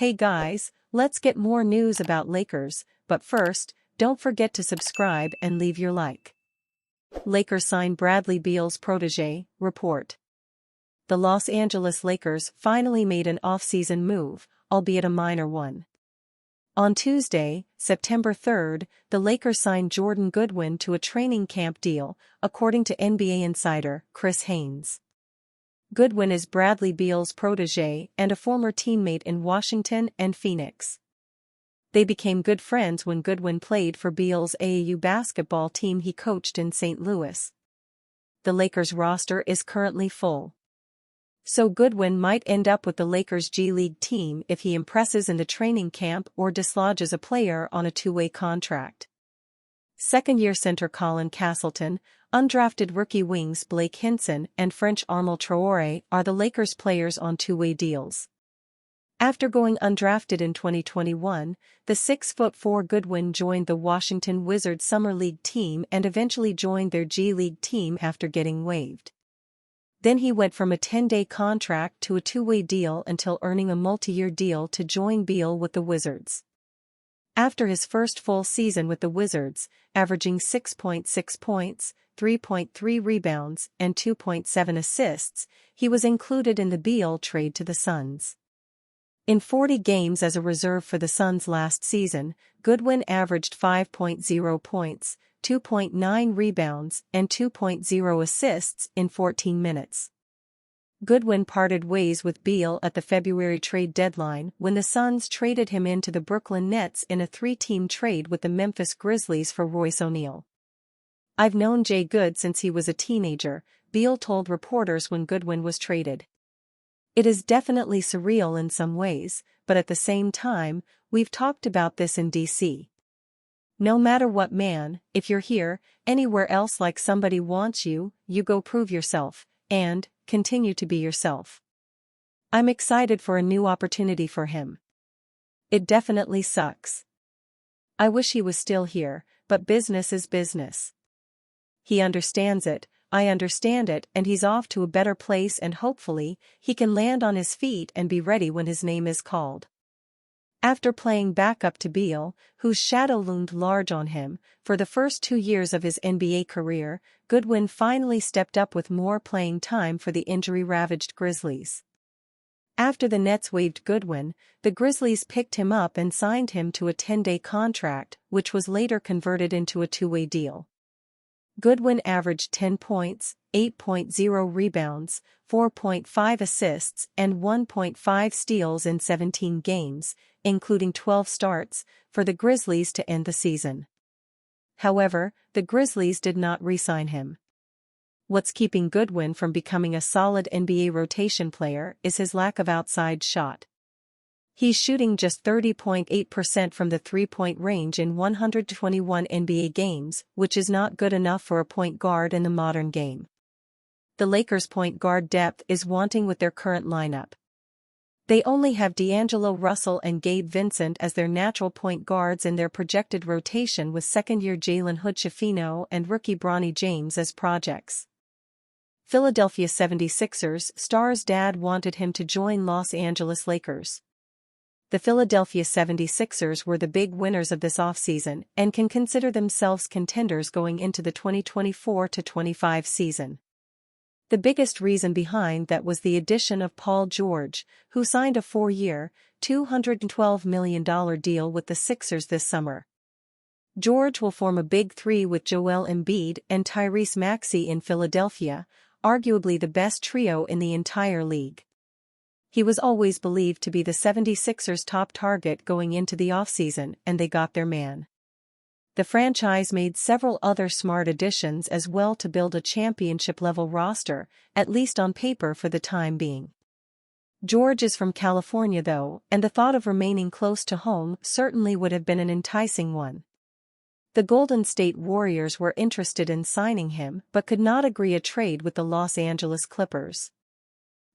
Hey guys, let's get more news about Lakers, but first, don't forget to subscribe and leave your like. Lakers sign Bradley Beal's protege, report. The Los Angeles Lakers finally made an off-season move, albeit a minor one. On Tuesday, September 3rd, the Lakers signed Joirdan Goodwin to a training camp deal, according to NBA insider Chris Haynes. Goodwin is Bradley Beal's protege and a former teammate in Washington and Phoenix. They became good friends when Goodwin played for Beal's AAU basketball team he coached in St. Louis. The Lakers roster is currently full. So Goodwin might end up with the Lakers G League team if he impresses in the training camp or dislodges a player on a two-way contract. Second-year center Colin Castleton, undrafted rookie wings Blake Hinson and French Armel Traoré are the Lakers players on two-way deals. After going undrafted in 2021, the 6'4" Goodwin joined the Washington Wizards Summer League team and eventually joined their G League team after getting waived. Then he went from a 10-day contract to a two-way deal until earning a multi-year deal to join Beal with the Wizards. After his first full season with the Wizards, averaging 6.6 points, 3.3 rebounds, and 2.7 assists, he was included in the Beal trade to the Suns. In 40 games as a reserve for the Suns last season, Goodwin averaged 5.0 points, 2.9 rebounds, and 2.0 assists in 14 minutes. Goodwin parted ways with Beal at the February trade deadline when the Suns traded him into the Brooklyn Nets in a three-team trade with the Memphis Grizzlies for Royce O'Neal. "I've known Jay Good since he was a teenager," Beal told reporters when Goodwin was traded. "It is definitely surreal in some ways, but at the same time, we've talked about this in DC. No matter what, man, if you're here, anywhere else, like somebody wants you, you go prove yourself, and continue to be yourself. I'm excited for a new opportunity for him. It definitely sucks. I wish he was still here, but business is business. He understands it, I understand it, and he's off to a better place, and hopefully, he can land on his feet and be ready when his name is called." After playing backup to Beal, whose shadow loomed large on him, for the first 2 years of his NBA career, Goodwin finally stepped up with more playing time for the injury-ravaged Grizzlies. After the Nets waived Goodwin, the Grizzlies picked him up and signed him to a 10-day contract, which was later converted into a two-way deal. Goodwin averaged 10 points, 8.0 rebounds, 4.5 assists, and 1.5 steals in 17 games, including 12 starts, for the Grizzlies to end the season. However, the Grizzlies did not re-sign him. What's keeping Goodwin from becoming a solid NBA rotation player is his lack of outside shot. He's shooting just 30.8% from the three-point range in 121 NBA games, which is not good enough for a point guard in the modern game. The Lakers' point guard depth is wanting with their current lineup. They only have D'Angelo Russell and Gabe Vincent as their natural point guards in their projected rotation, with second-year Jalen Hood-Schifino and rookie Bronny James as projects. Philadelphia 76ers star's dad wanted him to join Los Angeles Lakers. The Philadelphia 76ers were the big winners of this offseason and can consider themselves contenders going into the 2024-25 season. The biggest reason behind that was the addition of Paul George, who signed a 4-year, $212 million deal with the Sixers this summer. George will form a big three with Joel Embiid and Tyrese Maxey in Philadelphia, arguably the best trio in the entire league. He was always believed to be the 76ers' top target going into the offseason, and they got their man. The franchise made several other smart additions as well to build a championship-level roster, at least on paper for the time being. George is from California though, and the thought of remaining close to home certainly would have been an enticing one. The Golden State Warriors were interested in signing him but could not agree a trade with the Los Angeles Clippers.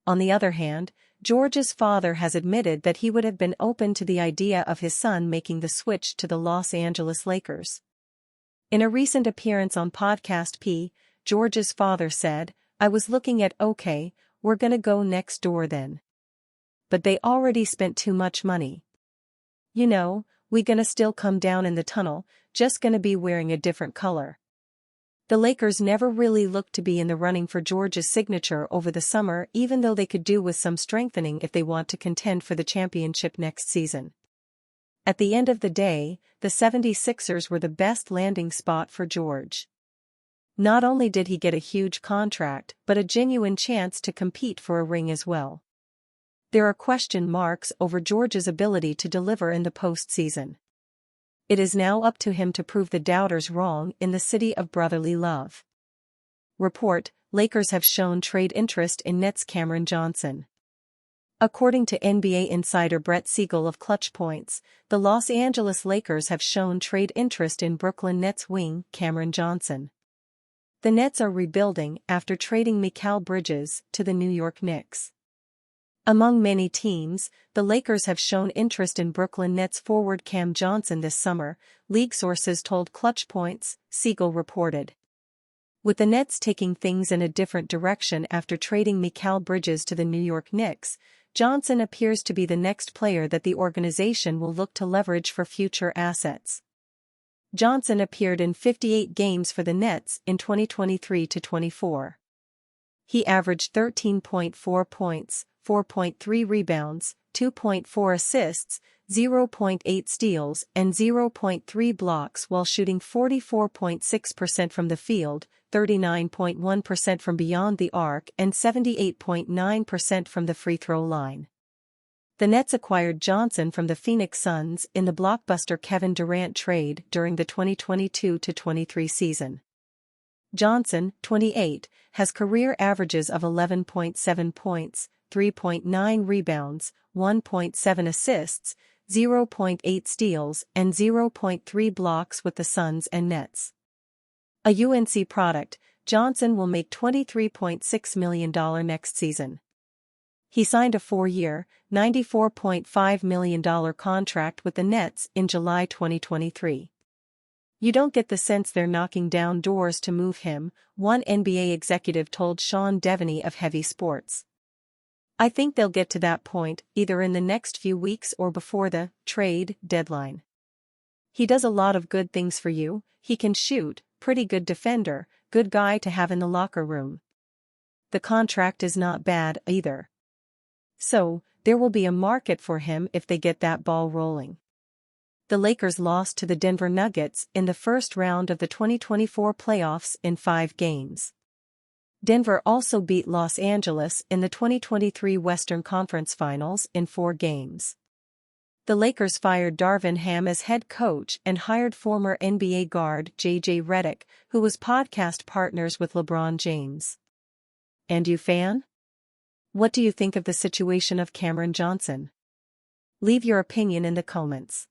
On the other hand, George's father has admitted that he would have been open to the idea of his son making the switch to the Los Angeles Lakers. In a recent appearance on Podcast P, George's father said, "I was looking at, okay, we're gonna go next door then. but they already spent too much money. You know, we gonna still come down in the tunnel, just gonna be wearing a different color. The Lakers never really looked to be in the running for George's signature over the summer, even though they could do with some strengthening if they want to contend for the championship next season. At the end of the day, the 76ers were the best landing spot for George. Not only did he get a huge contract, but a genuine chance to compete for a ring as well. There are question marks over George's ability to deliver in the postseason. It is now up to him to prove the doubters wrong in the city of brotherly love. Report: Lakers have shown trade interest in Nets Cameron Johnson. According to NBA insider Brett Siegel of Clutch Points, the Los Angeles Lakers have shown trade interest in Brooklyn Nets wing Cameron Johnson. The Nets are rebuilding after trading Mikal Bridges to the New York Knicks. Among many teams, the Lakers have shown interest in Brooklyn Nets forward Cam Johnson this summer, league sources told Clutch Points, Siegel reported. With the Nets taking things in a different direction after trading Mikal Bridges to the New York Knicks, Johnson appears to be the next player that the organization will look to leverage for future assets. Johnson appeared in 58 games for the Nets in 2023-24. He averaged 13.4 points, 4.3 rebounds, 2.4 assists, 0.8 steals, and 0.3 blocks while shooting 44.6% from the field, 39.1% from beyond the arc, and 78.9% from the free throw line. The Nets acquired Johnson from the Phoenix Suns in the blockbuster Kevin Durant trade during the 2022-23 season. Johnson, 28, has career averages of 11.7 points, 3.9 rebounds, 1.7 assists, 0.8 steals, and 0.3 blocks with the Suns and Nets. A UNC product, Johnson will make $23.6 million next season. He signed a 4-year, $94.5 million contract with the Nets in July 2023. You don't get the sense they're knocking down doors to move him, one NBA executive told Sean Devaney of Heavy Sports. I think they'll get to that point either in the next few weeks or before the trade deadline. He does a lot of good things for you. He can shoot, pretty good defender, good guy to have in the locker room. The contract is not bad either. So, there will be a market for him if they get that ball rolling. The Lakers lost to the Denver Nuggets in the first round of the 2024 playoffs in 5 games. Denver also beat Los Angeles in the 2023 Western Conference Finals in 4 games. The Lakers fired Darvin Ham as head coach and hired former NBA guard J.J. Redick, who was podcast partners with LeBron James. And you, fan? What do you think of the situation of Cameron Johnson? Leave your opinion in the comments.